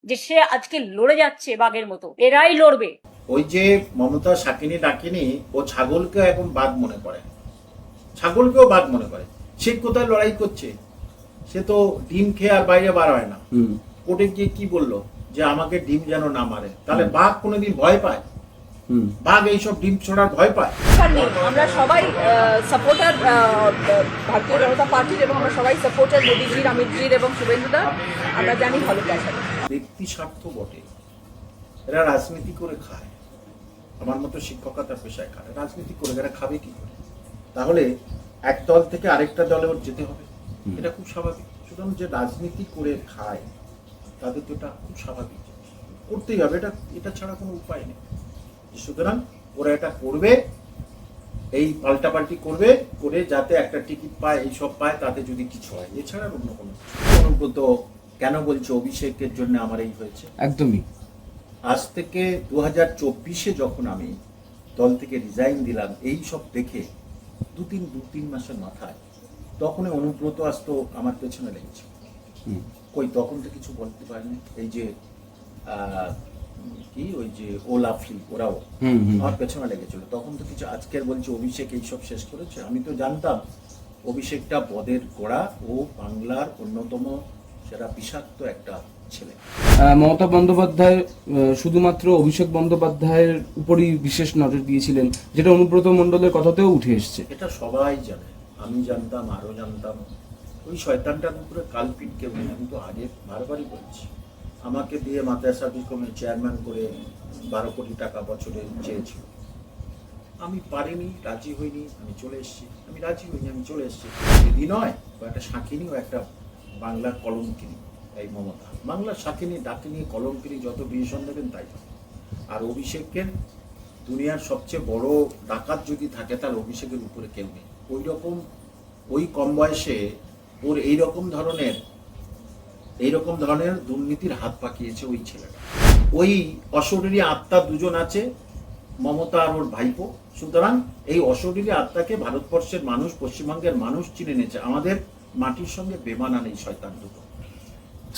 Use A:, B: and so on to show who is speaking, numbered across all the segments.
A: যে সে আজকে লড়ে যাচ্ছে বাঘের মতো, এরাই লড়বে।
B: ওই যে মমতা শাকিনী ডাকিনি, ও ছাগলকে এখন বাঘ মনে করে, ছাগলকেও বাঘ মনে করে। সে কোথায় লড়াই করছে? সে তো ডিম খেয়ে আর বাইরে বার হয় না। কোর্টে গিয়ে কি বললো? যে আমাকে ডিম যেন না মারে। তাহলে বাঘ কোনোদিন ভয় পায়? বাঘ এইসব ডিম ছোড়ার ভয় পায়?
C: আমরা সবাই সাপোর্টার ভারতীয় জনতা পার্টির, এবং আমরা সবাই সাপোর্টার মোদীজির, অমিতজির এবং শুভেন্দুদা। আমরা জানি ভালো কাজ হবে।
B: ব্যক্তি স্বার্থ বটে, এরা রাজনীতি করে খায়। আমার মতো শিক্ষকতার পেশায় খায়, রাজনীতি করে এরা খাবে কি করে? তাহলে এক দল থেকে আরেকটা দলে ওর যেতে হবে, এটা খুব স্বাভাবিক। সুতরাং যে রাজনীতি করে খায় তাদের তো এটা খুব স্বাভাবিক, করতেই হবে, এটা ছাড়া কোনো উপায় নেই। সুতরাং ওরা এটা করবে, এই পাল্টাপাল্টি করবে, করে যাতে একটা টিকিট পায়, এইসব পায়, তাতে যদি কিছু হয়। এছাড়া অন্য কোনো অনুব্রত কেন বলছে অভিষেকের জন্য আমার এই হয়েছে?
D: একদমই।
B: আজ থেকে 2024-এ যখন আমি দল থেকে রিজাইন দিলাম, এই সব দেখে দু তিন মাসের মাথায় তখনই অনুব্রত আসতো আমার পেছনে লেগেছে। কই তখন তো কিছু বলতে পারিনি। এই যে কি ওই যে ওলাফলি, ওরাও আমার পেছনে লেগেছিল, তখন তো কিছু। আজকের বলছে অভিষেক এইসব শেষ করেছে। আমি তো জানতাম অভিষেকটা বদের গোড়া, ও বাংলার অন্যতম সেরা বিষাক্ত একটা ছেলে।
D: মমতা বন্দ্যোপাধ্যায় শুধুমাত্র অভিষেক বন্দ্যোপাধ্যায়ের উপরই বিশেষ নজর দিয়েছিলেন, যেটা অনুব্রত মণ্ডলের কথাতেও উঠে এসছে।
B: এটা সবাই জানে, আমি জানতাম, আরো জানতাম। ওই শয়তানটার উপরে কালপিট কেউ নেই। আমি তো আগে বারবারই বলছি, আমাকে দিয়ে মাদ্রাসা বিকমের চেয়ারম্যান করে 12 কোটি টাকা বছরে চেয়েছিল। আমি পারিনি, রাজি হইনি, আমি চলে এসেছি। আমি রাজি হইনি, আমি চলে এসেছি। দিদি নয়, ও একটা শাঁখিনী, ও একটা বাংলার কলঙ্কিনী। এই মমতা বাংলার শাঁখিনী, ডাকিনী, কলঙ্কিনী, যত বিশেষণ দেবেন তাই। আর অভিষেকের দুনিয়ার সবচেয়ে বড় ডাকাত যদি থাকে, তার অভিষেকের উপরে কেউ নেই। ওই রকম, ওই কম বয়সে ওর এইরকম ধরনের দুর্নীতির হাত পাকিয়েছে ওই ছেলেটা। ওই অশরীরী আত্মা দুজন আছে, মমতা আর ওর ভাইপো। সুতরাং এই অশরীরী আত্মাকে ভারতবর্ষের মানুষ, পশ্চিমবঙ্গের মানুষ চিনে নিয়েছে। আমাদের মাটির সঙ্গে বেমানান এই শয়তান দুটো।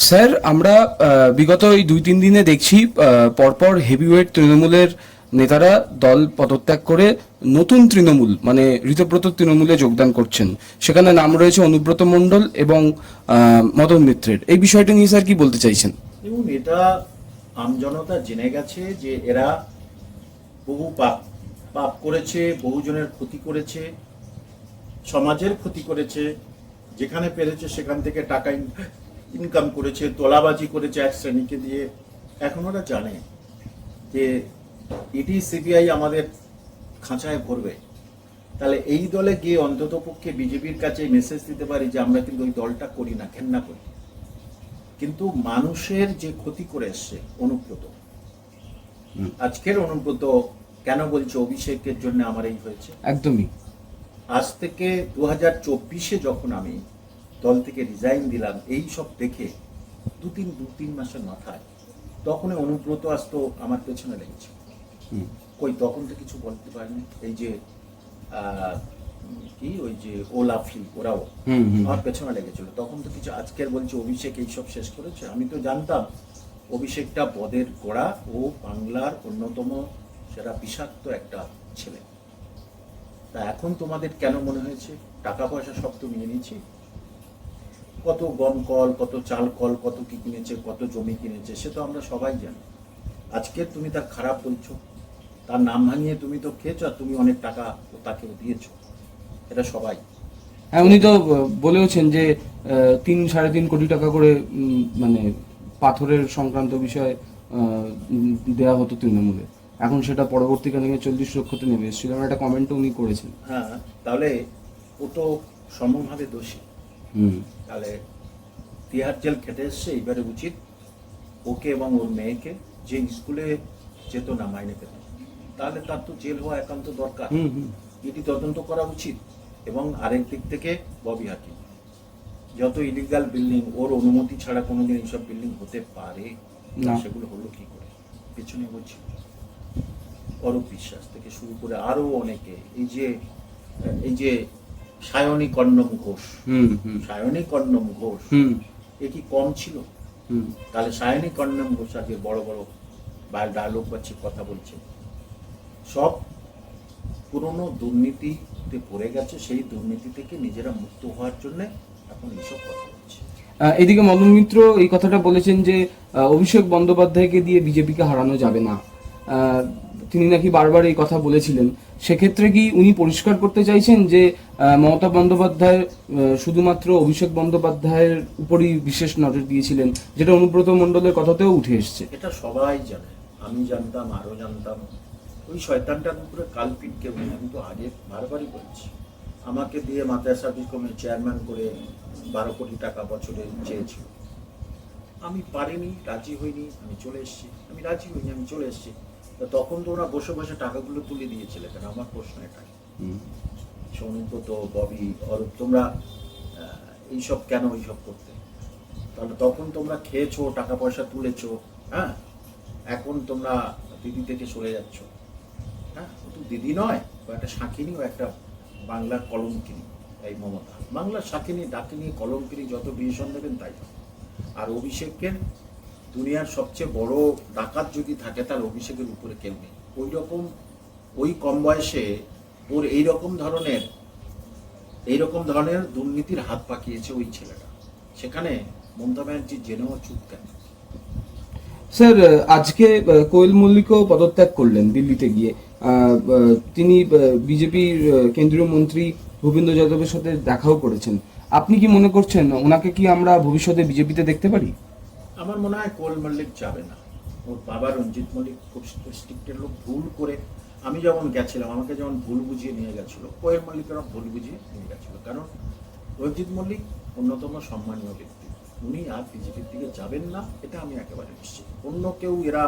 D: স্যার, আমরা বিগত এই 2-3 দিনে দেখছি পরপর হেভিওয়েট তৃণমূলের নেতারা দল পদত্যাগ করে নতুন তৃণমূল মানে ঋতব্রত তৃণমূলে যোগদান করছেন। সেখানে নাম রয়েছে অনুব্রত মণ্ডল এবং মদন মিত্রের। এই বিষয়টা নিয়ে স্যার কি বলতে চাইছেন?
B: দেখুন, এটা আমজনতা জেনে গেছে যে এরা বহু পাপ করেছে, বহুজনের ক্ষতি করেছে, সমাজের ক্ষতি করেছে, যেখানে পেরেছে সেখান থেকে টাকা ইনকাম করেছে, তোলাবাজি করেছে এক শ্রেণীকে দিয়ে। এখন ওরা জানে যে ইডি সিবিআই আমাদের খাঁচায় ভরবে। তাহলে এই দলে গিয়ে অন্তত পক্ষে বিজেপির কাছে মেসেজ দিতে পারি যে আমরা কিন্তু ওই দলটা করি না, ঘেন্না করি। কিন্তু মানুষের যে ক্ষতি করে এসছে অনুব্রত, আজকের অনুব্রত কেন বলছে অভিষেকের জন্য আমার এই হয়েছে?
D: একদমই।
B: আজ থেকে 2024-এ যখন আমি দল থেকে রিজাইন দিলাম, এই সব দেখে দু তিন মাসের মাথায় তখনই অনুব্রত আসতো আমার পেছনে লেগেছে। কই তখন তো কিছু বলতে পারিনি। এই যে কি ওই যে ওলাফলি, ওরাও আমার পেছনে লেগেছিল, তখন তো কিছু। আজকের বলছে অভিষেক এইসব শেষ করেছে। আমি তো জানতাম অভিষেকটা বদের গোড়া, ও বাংলার অন্যতম সেরা বিষাক্ত একটা ছেলে। তা এখন তোমাদের কেন মনে হয়েছে টাকা পয়সা সব তো নিয়ে নিয়েছি? কত গম কল, কত চাল কল, কত কি কিনেছে, কত জমি কিনেছে, সে তো আমরা সবাই জানি। আজকে তুমি তার খারাপ বলছো, তার নাম ভাঙিয়ে তুমি তো খেয়েছো, আর তুমি অনেক টাকা তাকেও দিয়েছো, এটা সবাই।
D: হ্যাঁ, উনি তো বলেওছেন যে 3-3.5 কোটি টাকা করে মানে পাথরের সংক্রান্ত বিষয়ে দেওয়া হতো তৃণমূলে। এখন সেটা পরবর্তীকালে 40 লক্ষতে নেমে এসেছিল। একটা কমেন্টও উনি করেছেন।
B: হ্যাঁ, তাহলে ও তো সমভাবে দোষী। তাহলে তিহার জেল খেটে এসছে, এবারে উচিত ওকে এবং ওর মেয়েকে, যে স্কুলে যেত না মাইনে পেত, তাহলে তার তো জেল হওয়া একান্ত দরকার। এটি তদন্ত করা উচিত। এবং আরেক দিক থেকে ববি হাকিম, যত ইলিগাল বিল্ডিং, ওর অনুমতি ছাড়া কোনোদিন এইসব বিল্ডিং হতে পারে না, সেগুলো হলো কি করে? পেছনে বলছি অরূপ বিশ্বাস থেকে শুরু করে আরো অনেকে, এই যে সায়নী কর্ণম ঘোষ, এ কি কম ছিল?
D: হুম।
B: তাহলে সায়নী কর্ণম ঘোষ আজকে বড় বড় ডায়লগ পাচ্ছে, কথা বলছে, সব পুরনো দুর্নীতিতে পড়ে গেছে। সেই দুর্নীতি থেকে নিজেরা মুক্ত হওয়ার জন্য এখন এইসব কথা বলছে।
D: এদিকে মদন মিত্র এই কথাটা বলেছেন যে অভিষেক বন্দ্যোপাধ্যায়কে দিয়ে বিজেপিকে হারানো যাবে না। তিনি নাকি বারবার এই কথা বলেছিলেন। সেক্ষেত্রে কি উনি পরিষ্কার করতে চাইছেন যে মমতা বন্দ্যোপাধ্যায় শুধুমাত্র অভিষেক বন্দ্যোপাধ্যায়ের উপরই বিশেষ নজর দিয়েছিলেন, যেটা অনুব্রত মণ্ডলের কথাতেও উঠে এসছে?
B: এটা সবাই জানে, আমি জানতাম, আরো জানতাম। ওই শয়তানটার উপরে কালপিট কেউ নেই। আমি তো আগে বারবারই বলছি, আমাকে দিয়ে মাদ্রাসা বিকমের চেয়ারম্যান করে 12 কোটি টাকা বছরে চেয়েছিল। আমি পারিনি, রাজি হইনি, আমি চলে এসেছি। আমি রাজি হইনি, আমি চলে এসেছি। তো তখন তো ওরা বসে বসে টাকাগুলো তুলে দিয়েছিল কেন? আমার প্রশ্ন এটাই। অনুব্রত, ববি, অরূপ, তোমরা এইসব কেন এইসব করতে? তাহলে তখন তোমরা খেয়েছো, টাকা পয়সা তুলেছো, হ্যাঁ, এখন তোমরা দিদি থেকে সরে যাচ্ছ। হ্যাঁ, ও তো দিদি নয়, ও একটা শাঁখিনী, ও একটা বাংলার কলঙ্কিনী। এই মমতা বাংলার শাঁখিনী, ডাকিনী, কলঙ্কিনী, যত বিশেষণ দেবেন তাই। আর অভিষেকের দুনিয়ার সবচেয়ে বড় ডাকাত যদি থাকে তাহলে অভিষেকের উপরে কেউ নেই। ওই রকম, ওই কম বয়সে ওর এইরকম ধরনের দুর্নীতির হাত পাকিয়েছে ওই ছেলেটা। সেখানে মমতা ব্যানার্জি জেনেও চুপ কেন?
D: স্যার, আজকে কোয়েল মল্লিকও পদত্যাগ করলেন দিল্লিতে গিয়ে। তিনি বিজেপির কেন্দ্রীয় মন্ত্রী ভূপেন্দ্র যাদবের সাথে দেখাও করেছেন। আপনি কি মনে করছেন ওনাকে কি আমরা ভবিষ্যতে বিজেপিতে দেখতে পারি?
B: আমার মনে হয় কোয়েল মল্লিক যাবে না। ওর বাবা রঞ্জিত মল্লিক খুব স্ট্রিক্টের লোক। ভুল করে আমি যখন গেছিলাম, আমাকে যেমন ভুল বুঝিয়ে নিয়ে গেছিল, কোয়েল মল্লিকেরা ভুল বুঝিয়ে নিয়ে গেছিল। কারণ রঞ্জিত মল্লিক অন্যতম সম্মানীয় ব্যক্তি, উনি আর বিজেপির দিকে যাবেন না, এটা আমি একেবারে নিশ্চিত। অন্য কেউ, এরা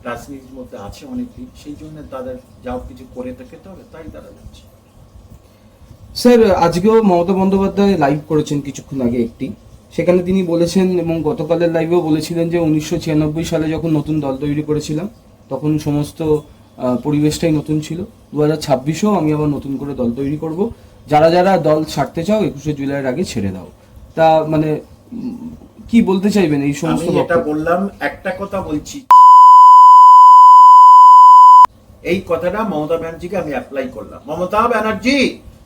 B: রাজনীতির মধ্যে আছে অনেকদিন, সেই জন্য তাদের যাও কিছু করে খেতে হবে, তাই তারা যাচ্ছে।
D: স্যার, আজকেও মমতা বন্দ্যোপাধ্যায় লাইভ করেছেন কিছুক্ষণ আগে একটি। সেখানে তিনি বলেছেন, এবং গতকালের লাইভেও বলেছিলেন, যে 1996 সালে যখন নতুন দল তৈরি করেছিলাম তখন সমস্ত পরিবেশটাই নতুন ছিল। 2026-এও আমি আবার নতুন করে দল তৈরি করব। যারা যারা দল ছাড়তে চাও 21শে জুলাইয়ের আগে ছেড়ে দাও। তা মানে কি বলতে চাইবেন এই সমস্ত?
B: আমি এটা বললাম, একটা কথা বলছি, এই কথাটা মমতা ব্যানার্জিকে আমি অ্যাপ্লাই করলাম। মমতা ব্যানার্জি,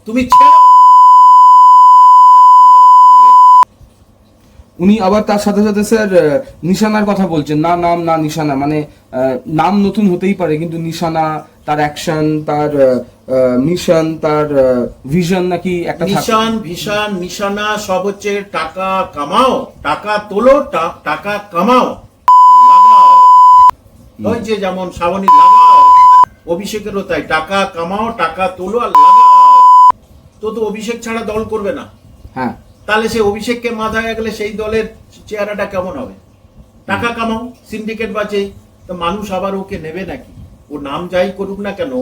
B: তুমি
D: উনি আবার তার সাথে সাথে স্যার নিশানার কথা বলছেন, না নাম না নিশানা, মানে নাম নতুন হতেই পারে কিন্তু নিশানা, তার অ্যাকশন, তার মিশন, তার ভিশন নাকি একটা
B: মিশন, ভিশন, নিশানা সব হচ্ছে টাকা কামাও, টাকা তোলো, টাকা কামাও, লাগাও। ওই যে যেমন শ্রাবণী লাগাও, অভিষেকেরও তাই, টাকা কামাও, টাকা তোলো আর লাগাও। তো অভিষেক ছাড়া দল করবে না।
D: হ্যাঁ,
B: তাহলে সে অভিষেককে মাথায় গেলে সেই দলের চেহারাটা কেমন হবে? টাকা কামাও, সিন্ডিকেট বাঁচে, তো মানুষ আবার ওকে নেবে নাকি? ও নাম যাই করুক না কেন,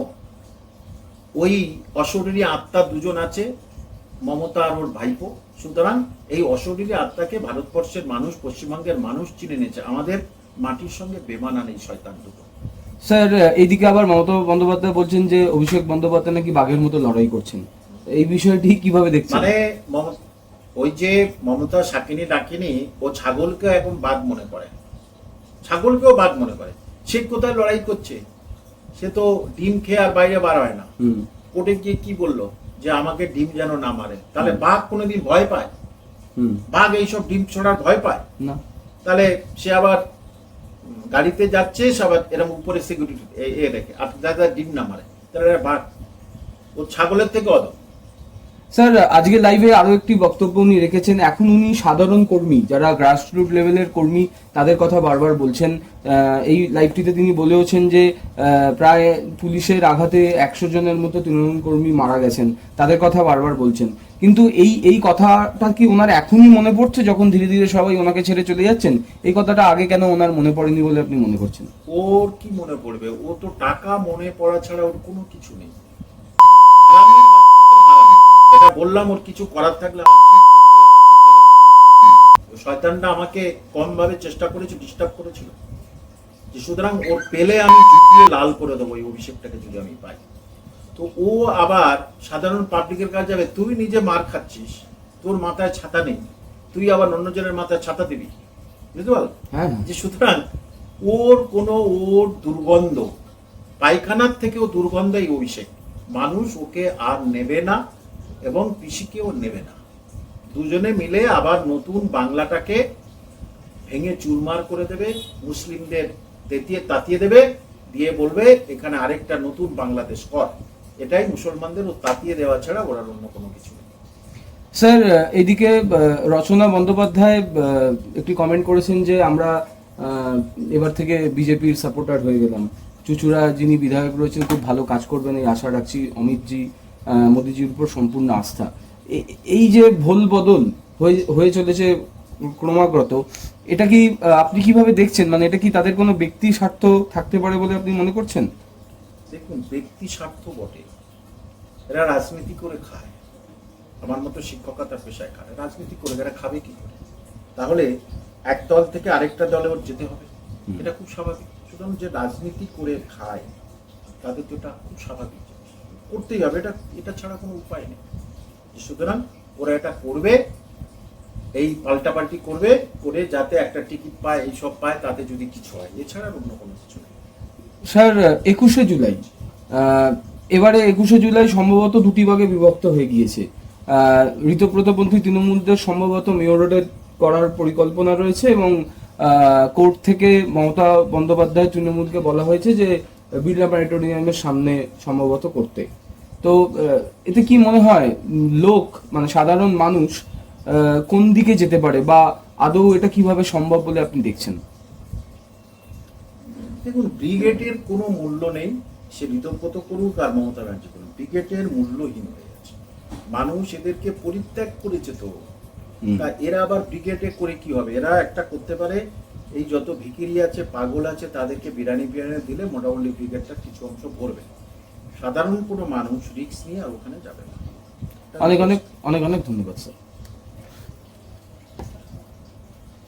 B: ওই অশরীরী আত্মা দুজন আছে, মমতা আর ওর ভাইপো। সুতরাং এই অশরীরী আত্মাকে ভারতবর্ষের মানুষ, পশ্চিমবঙ্গের মানুষ চিনে নিয়েছে। আমাদের মাটির সঙ্গে বেমানা নেই শয়তান দুটো।
D: স্যার, এইদিকে আবার মমতা বন্দ্যোপাধ্যায় বলছেন যে অভিষেক বন্দ্যোপাধ্যায় নাকি বাঘের মতো লড়াই করছেন। এই বিষয়টি কিভাবে দেখছেন?
B: মানে ওই যে মমতা শাকিনী ডাকিনী, ও ছাগলকে এখন বাঘ মনে করে, ছাগলকেও বাঘ মনে করে। সে কোথায় লড়াই করছে? সে তো ডিম খেয়ে আর বাইরে বার হয় না। কোর্টে গিয়ে কি বললো? যে আমাকে ডিম যেন না মারে। তাহলে বাঘ কোনোদিন ভয় পায়? বাঘ এইসব ডিম ছোড়ার ভয় পায়
D: না।
B: তাহলে সে আবার গাড়িতে যাচ্ছে, সবার এরকম উপরে সিকিউরিটি রেখে, আর যাতে ডিম না মারে, তাহলে বাঘ ও ছাগলের থেকে অদম।
D: স্যার, আজকে লাইভে আরো একটি বক্তব্য উনি রেখেছেন। এখন উনি সাধারণ কর্মী, যারা গ্রাসরুট লেভেলের কর্মী, তাদের কথা বারবার বলছেন। এই লাইভটিতে তিনি বলেওছেন যে প্রায় পুলিশের আঘাতে 100 জনের মতো তৃণমূল কর্মী মারা গেছেন, তাদের কথা বারবার বলছেন। কিন্তু এই কথাটা কি ওনার এখনই মনে পড়ছে, যখন ধীরে ধীরে সবাই ওনাকে ছেড়ে চলে যাচ্ছেন? এই কথাটা আগে কেন ওনার মনে পড়েনি বলে আপনি মনে করছেন?
B: ওর কি মনে পড়বে? ও তো টাকা মনে পড়া ছাড়া ওর কোনো কিছু নেই। এটা বললাম, ওর কিছু করার থাকলে শয়তানটা আমাকে কম ভাবে চেষ্টা করেছে, ডিস্টার্ব করেছিল, যে সুতরাং ওর পেলে আমি জুতিয়ে লাল করে দেবো এই অভিষেকটাকে যদি আমি পাই। তো ও আবার সাধারণ পাবলিকের কাছে যাবে। তুই নিজে মার খাচ্ছিস, তোর মাথায় ছাতা নেই, তুই আবার অন্যজনের মাথায় ছাতা দিবি? বুঝতে পারল?
D: হ্যাঁ
B: যে সুতরাং ওর দুর্গন্ধ, পায়খানার থেকেও দুর্গন্ধ এই অভিষেক, মানুষ ওকে আর নেবে না এবং পিসিকেও নেবে না। দুজনে মিলে আবার নতুন বাংলাটাকে ভেঙে চুরমার করে দেবে, মুসলিমদের তাতিয়ে দেবে, দিয়ে বলবে এখানে আরেকটা নতুন বাংলাদেশ কর। এটাই মুসলমানদের ও তাতিয়ে দেওয়া ছাড়া ওরা অন্য কোনো কিছু নেই।
D: স্যার, এদিকে রচনা বন্দ্যোপাধ্যায় একটি কমেন্ট করেছেন যে আমরা এবার থেকে বিজেপির সাপোর্টার হয়ে গেলাম। চুচুড়া যিনি বিধায়ক রয়েছেন খুব ভালো কাজ করবেন এই আশা রাখছি। অমিতজি, মোদিজির উপর সম্পূর্ণ আস্থা। এই যে ভোল বদল হয়ে চলেছে ক্রমাগত, এটা কি আপনি কিভাবে দেখছেন? মানে এটা কি তাদের কোনো ব্যক্তি স্বার্থ থাকতে পারে বলে আপনি মনে করছেন?
B: দেখুন, ব্যক্তি স্বার্থ বটে, এরা রাজনীতি করে খায়, আমার মতো শিক্ষকতার পেশায় খায়, রাজনীতি করে এরা খাবে কি করে? তাহলে এক দল থেকে আরেকটা দলে ওর যেতে হবে, এটা খুব স্বাভাবিক। সুতরাং যে রাজনীতি করে খায় তাদের তো এটা খুব স্বাভাবিক জিনিস, করতেই হবে, এটা ছাড়া কোনো উপায় নেই। সুতরাং ওরা এটা করবে, এই পাল্টাপাল্টি করবে, করে যাতে একটা টিকিট পায়, এইসব পায়, তাতে যদি কিছু হয়, এছাড়া অন্য কোনো কিছু নেই।
D: স্যার, 21শে জুলাই, এবারে 21শে জুলাই সম্ভবত দুটি ভাগে বিভক্ত হয়ে গিয়েছে। ঋতব্রতপন্থী তৃণমূলদের সম্ভবত মেয়র রোডে করার পরিকল্পনা রয়েছে এবং কোর্ট থেকে মমতা বন্দ্যোপাধ্যায় তৃণমূলকে বলা হয়েছে যে বিড়লা প্ল্যানেটোরিয়ামের সামনে সম্ভবত করতে। তো এতে কি মনে হয় লোক, মানে সাধারণ মানুষ কোন দিকে যেতে পারে, বা আদৌ এটা কিভাবে সম্ভব বলে আপনি দেখছেন?
B: দেখুন, ব্রিগেডের কোনো মূল্য নেই, সে ঋতব্রত করুক আর মমতা ব্যানার্জি করুক, ব্রিগেডের মূল্যহীন হয়ে গেছে। মানুষ এদেরকে পরিত্যাগ করেছে, তো তা এরা আবার ব্রিগেডে করে কি হবে? এরা একটা করতে পারে, এই যত ভিখিরি আছে, পাগল আছে, তাদেরকে বিরিয়ানি দিলে মোটামুটি ব্রিগেডটা কিছু অংশ ভরবে। সাধারণ কোনো মানুষ রিস্ক নিয়ে আর ওখানে যাবে না।
D: অনেক অনেক ধন্যবাদ স্যার।